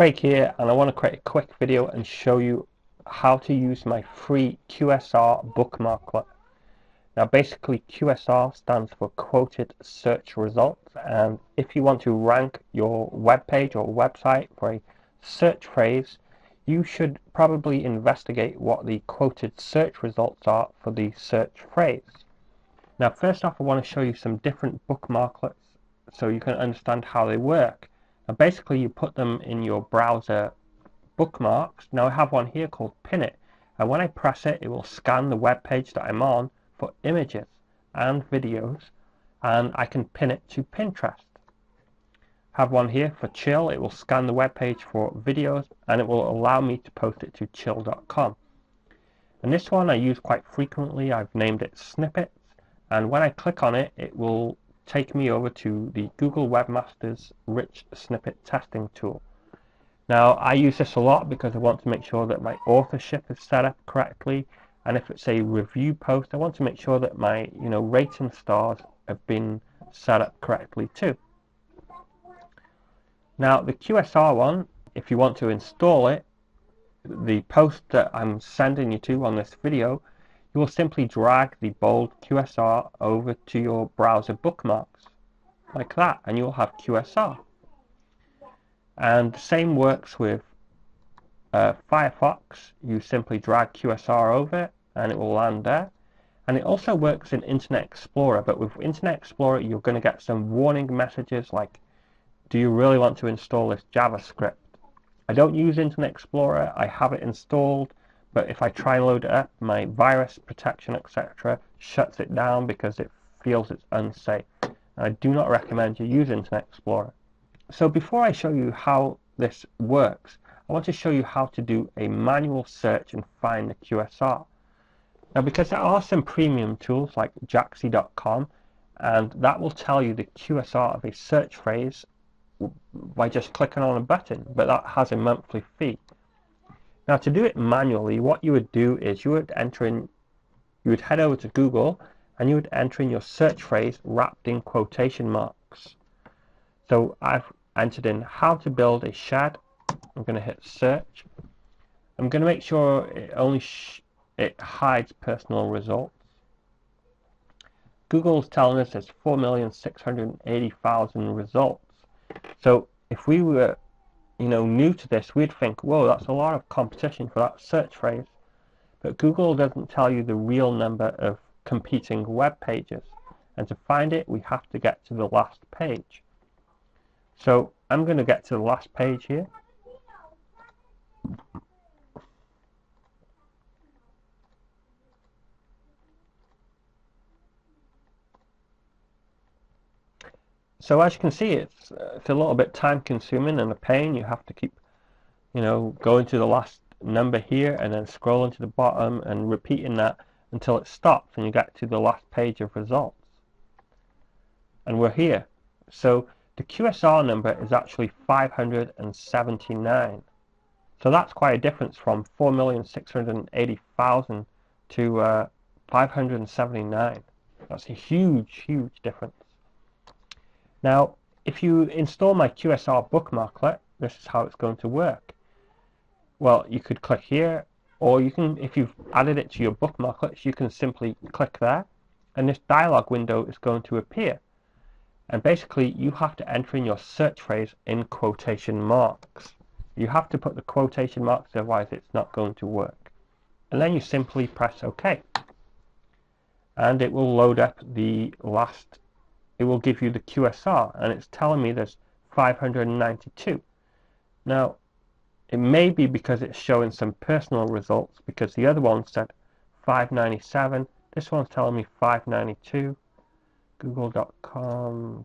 Craig here, and I want to create a quick video and show you how to use my free QSR bookmarklet. Now basically QSR stands for quoted search results, and if you want to rank your web page or website for a search phrase, you should probably investigate what the quoted search results are for the search phrase. Now first off, I want to show you some different bookmarklets so you can understand how they work. Now basically you put them in your browser bookmarks. Now I have one here called Pin It, and when I press it, it will scan the web page that I'm on for images and videos, and I can pin it to Pinterest. Have one here for Chill. It will scan the web page for videos and it will allow me to post it to chill.com. And this one I use quite frequently. I've named it Snippets, and when I click on it, it will take me over to the Google Webmaster's Rich Snippet Testing tool. Now I use this a lot because I want to make sure that my authorship is set up correctly, and if it's a review post, I want to make sure that my rating stars have been set up correctly too. Now the QSR one, if you want to install it, the post that I'm sending you to on this video, you will simply drag the bold QSR over to your browser bookmarks like that, and you'll have QSR. And the same works with Firefox. You simply drag QSR over it and it will land there. And it also works in Internet Explorer, but with Internet Explorer you're going to get some warning messages like, do you really want to install this JavaScript? I don't use Internet Explorer, I have it installed, but if I try and load it up, my virus protection, etc. shuts it down because it feels it's unsafe. And I do not recommend you use Internet Explorer. So before I show you how this works, I want to show you how to do a manual search and find the QSR. Now because there are some premium tools like jaxi.com, and that will tell you the QSR of a search phrase by just clicking on a button, but that has a monthly fee. Now to do it manually, what you would do is you would head over to Google and you would enter in your search phrase wrapped in quotation marks. So I've entered in how to build a shed. I'm going to hit search. I'm going to make sure it hides personal results. Google's telling us there's 4,680,000 results. So if we were new to this, we'd think, whoa, that's a lot of competition for that search phrase. But Google doesn't tell you the real number of competing web pages, and to find it we have to get to the last page. So I'm going to get to the last page here. So as you can see, it's a little bit time consuming and a pain. You have to keep going to the last number here and then scrolling to the bottom and repeating that until it stops and you get to the last page of results. And we're here. So the QSR number is actually 579. So that's quite a difference from 4,680,000 to 579. That's a huge, huge difference. Now, if you install my QSR bookmarklet, this is how it's going to work. Well, you could click here, or you can, if you've added it to your bookmarklets, you can simply click there, and this dialog window is going to appear. And basically, you have to enter in your search phrase in quotation marks. You have to put the quotation marks, otherwise it's not going to work. And then you simply press OK. And it will load up the last. It will give you the QSR, and it's telling me there's 592. Now, it may be because it's showing some personal results, because the other one said 597. This one's telling me 592. Google.com.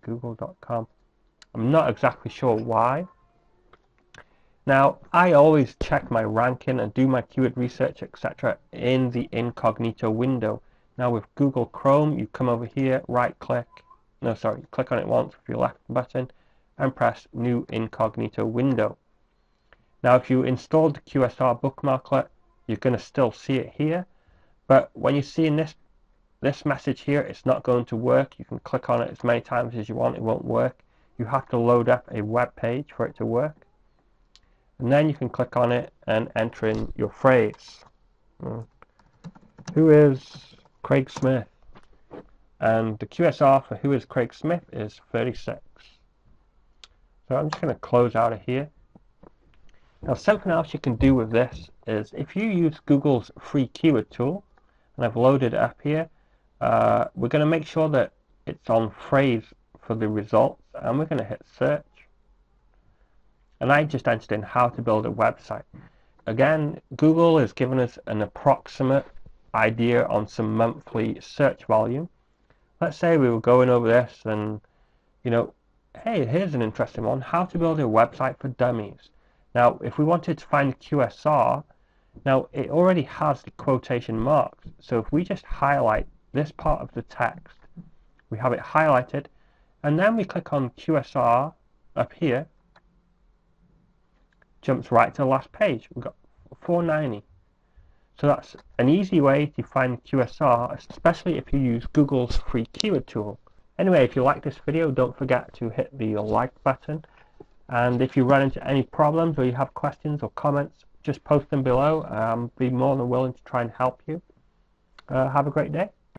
I'm not exactly sure why. Now, I always check my ranking and do my keyword research, etc. in the incognito window. Now with Google Chrome, you come over here, click on it once with your left button and press New Incognito Window. Now if you installed the QSR bookmarklet, you're going to still see it here, but when you see in this message here, it's not going to work. You can click on it as many times as you want, it won't work. You have to load up a web page for it to work. and then you can click on it and enter in your phrase. Who is Craig Smith? And the QSR for who is Craig Smith is 36. So I'm just going to close out of here. Now something else you can do with this is if you use Google's free keyword tool, and I've loaded it up here, we're going to make sure that it's on phrase for the results, and we're going to hit search. And I just entered in how to build a website. Again, Google has given us an approximate idea on some monthly search volume. Let's say we were going over this and, you know, hey, here's an interesting one, how to build a website for dummies. Now, if we wanted to find QSR, now it already has the quotation marks. So if we just highlight this part of the text, we have it highlighted, and then we click on QSR up here, jumps right to the last page. We've got 490. So that's an easy way to find QSR, especially if you use Google's free keyword tool. Anyway, if you like this video, don't forget to hit the like button. And if you run into any problems or you have questions or comments, just post them below. I'll be more than willing to try and help you. Have a great day.